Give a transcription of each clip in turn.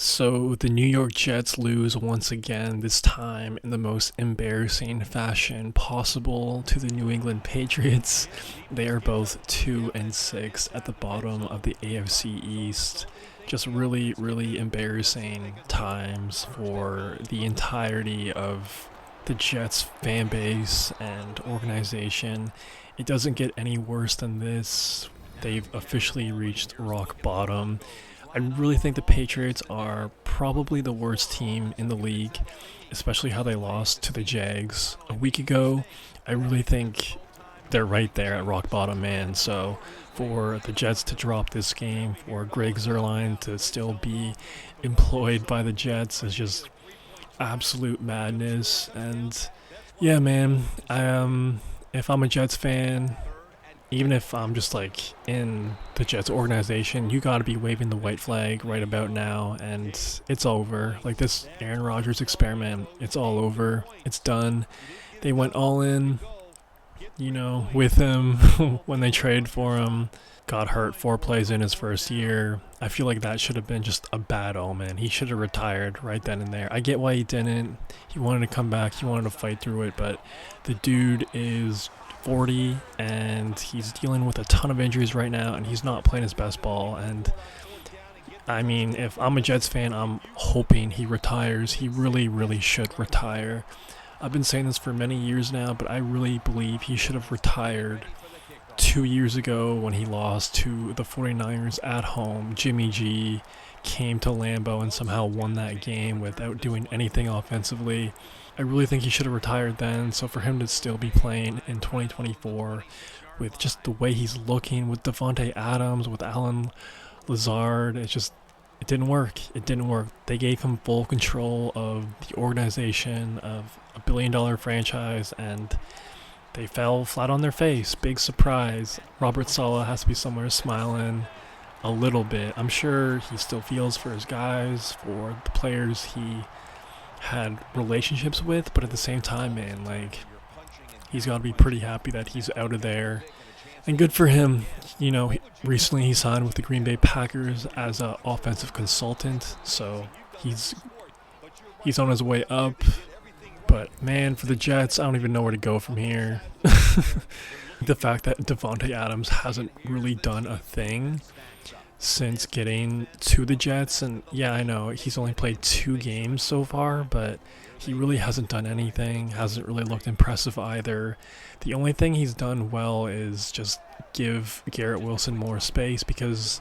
So the New York Jets lose once again, this time in the most embarrassing fashion possible to the New England Patriots. They are both 2 and 6 at the bottom of the AFC East. Just really, really embarrassing times for the entirety of the Jets fan base and organization. It doesn't get any worse than this. They've officially reached rock bottom. I really think the Patriots are probably the worst team in the league, especially how they lost to the Jags a week ago. I really think they're right there at rock bottom, man. So for the Jets to drop this game, for Greg Zerline to still be employed by the Jets is just absolute madness. And yeah, man, if I'm a Jets fan, even if I'm just like in the Jets organization, you got to be waving the white flag right about now, and it's over. Like this Aaron Rodgers experiment, it's all over. It's done. They went all in, with him when they traded for him. Got hurt 4 plays in his first year. I feel like that should have been just a bad omen. He should have retired right then and there. I get why he didn't. He wanted to come back. He wanted to fight through it, but the dude is 40 and he's dealing with a ton of injuries right now, and he's not playing his best ball. And I mean, if I'm a Jets fan, I'm hoping he retires. He really, really should retire. I've been saying this for many years now, but I really believe he should have retired 2 years ago when he lost to the 49ers at home. Jimmy G came to Lambeau and somehow won that game without doing anything offensively. I really think he should have retired then. So for him to still be playing in 2024 with just the way he's looking, with Davante Adams, with Allen Lazard, it didn't work. It didn't work. They gave him full control of the organization, of a billion-dollar franchise, and they fell flat on their face. Big surprise. Robert Saleh has to be somewhere smiling a little bit. I'm sure he still feels for his guys, for the players he had relationships with, but at the same time, man, like, he's got to be pretty happy that he's out of there. And good for him. Recently he signed with the Green Bay Packers as an offensive consultant, so he's on his way up. But man, for the Jets, I don't even know where to go from here. The fact that Davante Adams hasn't really done a thing since getting to the Jets, and yeah, I know he's only played 2 games so far, but he really hasn't done anything, hasn't really looked impressive either. The only thing he's done well is just give Garrett Wilson more space, because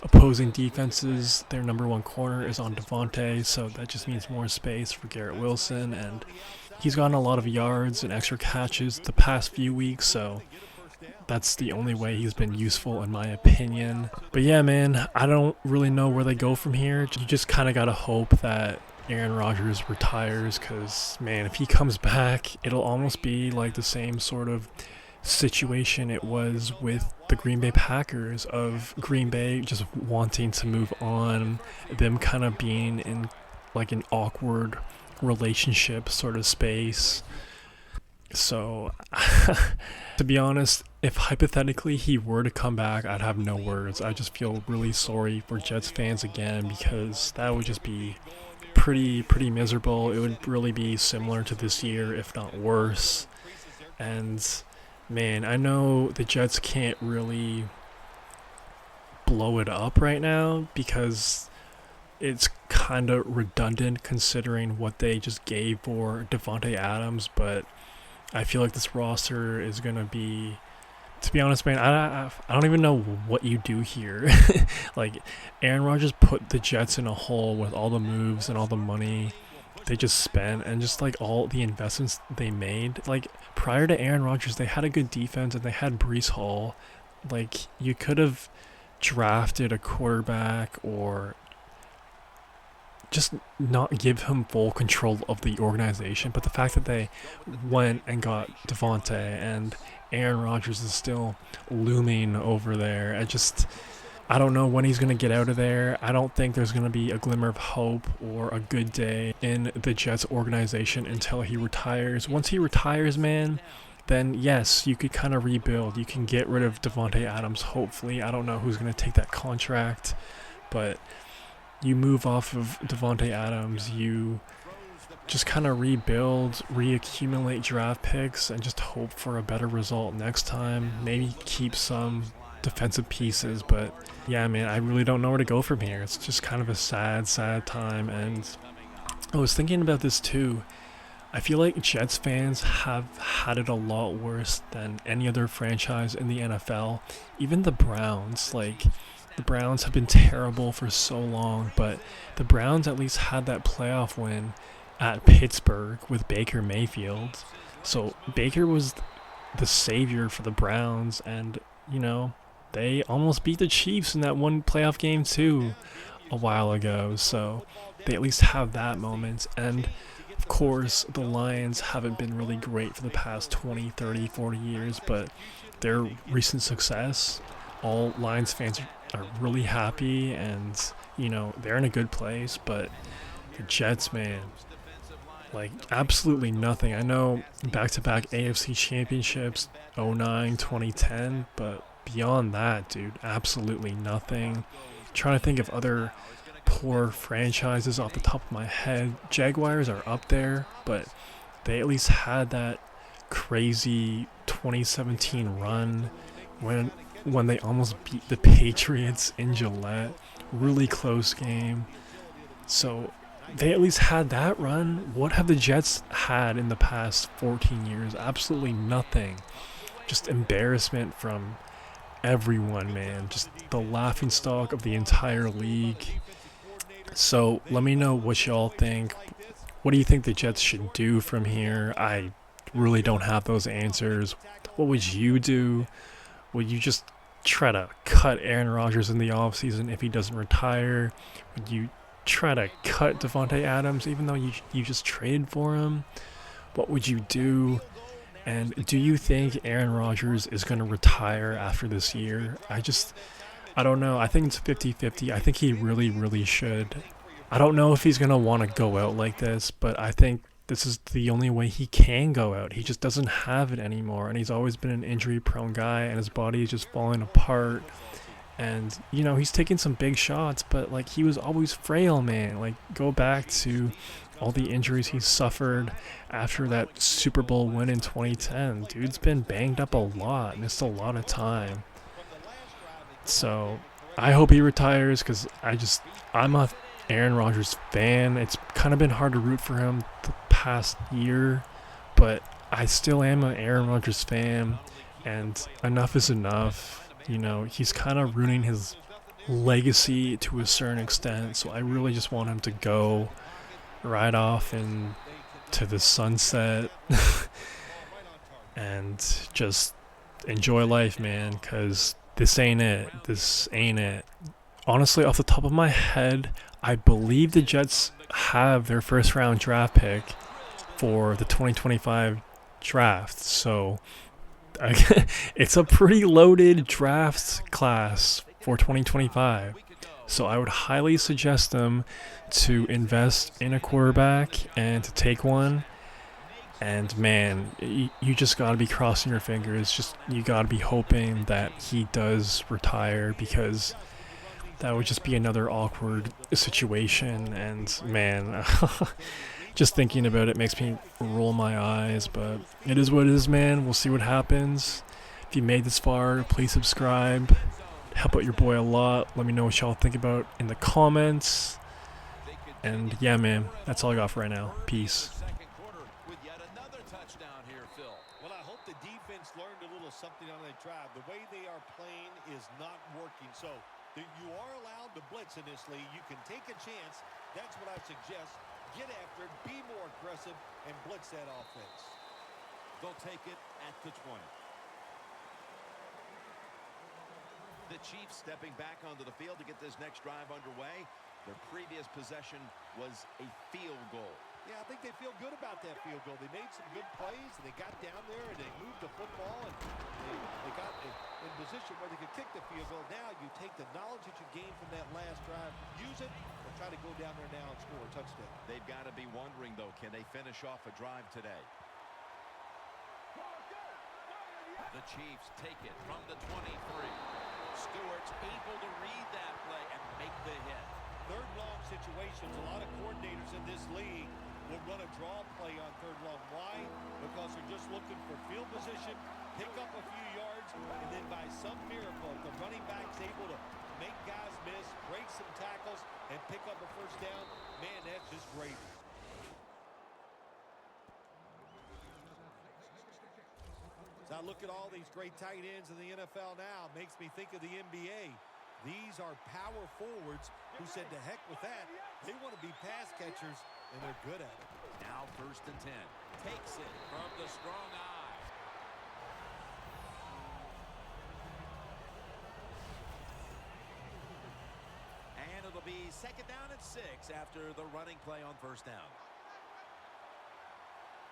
opposing defenses, their number one corner is on Davante, so that just means more space for Garrett Wilson, and he's gotten a lot of yards and extra catches the past few weeks, so that's the only way he's been useful in my opinion. But yeah, man, I don't really know where they go from here. You just kind of got to hope that Aaron Rodgers retires, because, man, if he comes back, it'll almost be like the same sort of situation it was with the Green Bay Packers, of Green Bay just wanting to move on, them kind of being in like an awkward relationship sort of space. So, to be honest, if hypothetically he were to come back, I'd have no words. I just feel really sorry for Jets fans again, because that would just be pretty miserable. It would really be similar to this year, if not worse. And man, I know the Jets can't really blow it up right now, because it's kind of redundant considering what they just gave for Davante Adams, but I feel like this roster is going to be, to be honest, man, I don't even know what you do here. Like, Aaron Rodgers put the Jets in a hole with all the moves and all the money they just spent, and just like all the investments they made. Like, prior to Aaron Rodgers, they had a good defense and they had Breece Hall. Like, you could have drafted a quarterback, or just not give him full control of the organization. But the fact that they went and got Davante, and Aaron Rodgers is still looming over there, I don't know when he's going to get out of there. I don't think there's going to be a glimmer of hope or a good day in the Jets organization until he retires. Once he retires, man, then yes, you could kind of rebuild. You can get rid of Davante Adams, hopefully. I don't know who's going to take that contract, but you move off of Devontae Adams, you just kind of rebuild, reaccumulate draft picks, and just hope for a better result next time. Maybe keep some defensive pieces, but yeah, man, I really don't know where to go from here. It's just kind of a sad, sad time. And I was thinking about this too. I feel like Jets fans have had it a lot worse than any other franchise in the NFL. Even the Browns, like, the Browns have been terrible for so long, but the Browns at least had that playoff win at Pittsburgh with Baker Mayfield. So Baker was the savior for the Browns, and, you know, they almost beat the Chiefs in that one playoff game too a while ago. So they at least have that moment. And of course, the Lions haven't been really great for the past 20, 30, 40 years, but their recent success, all Lions fans are really happy, and, you know, they're in a good place. But the Jets, man, like, absolutely nothing. I know back-to-back AFC championships, 09, 2010, but beyond that, dude, absolutely nothing. Trying to think of other poor franchises off the top of my head. Jaguars are up there, but they at least had that crazy 2017 run when they almost beat the Patriots in Gillette. Really close game. So they at least had that run. What have the Jets had in the past 14 years? Absolutely nothing. Just embarrassment from everyone, man. Just the laughingstock of the entire league. So let me know what y'all think. What do you think the Jets should do from here? I really don't have those answers. What would you do? Would you just try to cut Aaron Rodgers in the offseason if he doesn't retire? Would you try to cut Devontae Adams even though you just traded for him? What would you do? And do you think Aaron Rodgers is going to retire after this year? I don't know. I think it's 50-50. I think he really, really should. I don't know if he's going to want to go out like this, but I think this is the only way he can go out. He just doesn't have it anymore, and he's always been an injury-prone guy, and his body is just falling apart. And, you know, he's taking some big shots, but, like, he was always frail, man. Like, go back to all the injuries he suffered after that Super Bowl win in 2010. Dude's been banged up a lot, missed a lot of time. So I hope he retires because I'm a Aaron Rodgers fan. It's kind of been hard to root for him the past year, but I still am an Aaron Rodgers fan, and enough is enough. You know, he's kind of ruining his legacy to a certain extent, so I really just want him to go right off into the sunset and just enjoy life, man, because this ain't it. This ain't it. Honestly, off the top of my head, I believe the Jets have their first round draft pick for the 2025 draft. So it's a pretty loaded draft class for 2025. So I would highly suggest them to invest in a quarterback and to take one. And man, you just gotta be crossing your fingers. Just you gotta be hoping that he does retire, because that would just be another awkward situation. And man, just thinking about it makes me roll my eyes. But it is what it is, man. We'll see what happens. If you made this far, please subscribe. Help out your boy a lot. Let me know what y'all think about in the comments. And yeah, man, that's all I got for right now. Peace. Well, I hope the defense learned a little something on that drive. The way they are playing is not working. So you are allowed to blitz in this league. You can take a chance. That's what I suggest. Get after it, be more aggressive, and blitz that offense. They'll take it at the 20. The Chiefs stepping back onto the field to get this next drive underway. Their previous possession was a field goal. Yeah, I think they feel good about that field goal. They made some good plays, and they got down there, and they moved the football, and they got in position where they could kick the field goal. Now you take the knowledge that you gained from that last drive, use it, or try to go down there now and score a touchdown. They've got to be wondering, though, can they finish off a drive today? The Chiefs take it from the 23. Stewart's able to read that play and make the hit. third long situations, a lot of coordinators in this league will run a draw play on third long. Why? Because they're just looking for field position, pick up a few yards, and then by some miracle, if the running back's able to make guys miss, break some tackles, and pick up a first down, man, that's just great. As I look at all these great tight ends in the NFL now, it makes me think of the NBA. These are power forwards who said to heck with that. They want to be pass catchers, and they're good at it. Now 1st and 10. Takes it from the strong eye. And it'll be 2nd down and 6 after the running play on 1st down.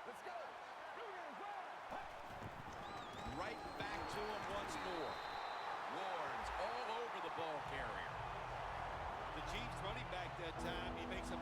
Let's go. Right back to him once more. Warren's all over the ball carrier. The Chiefs running back that time, he makes a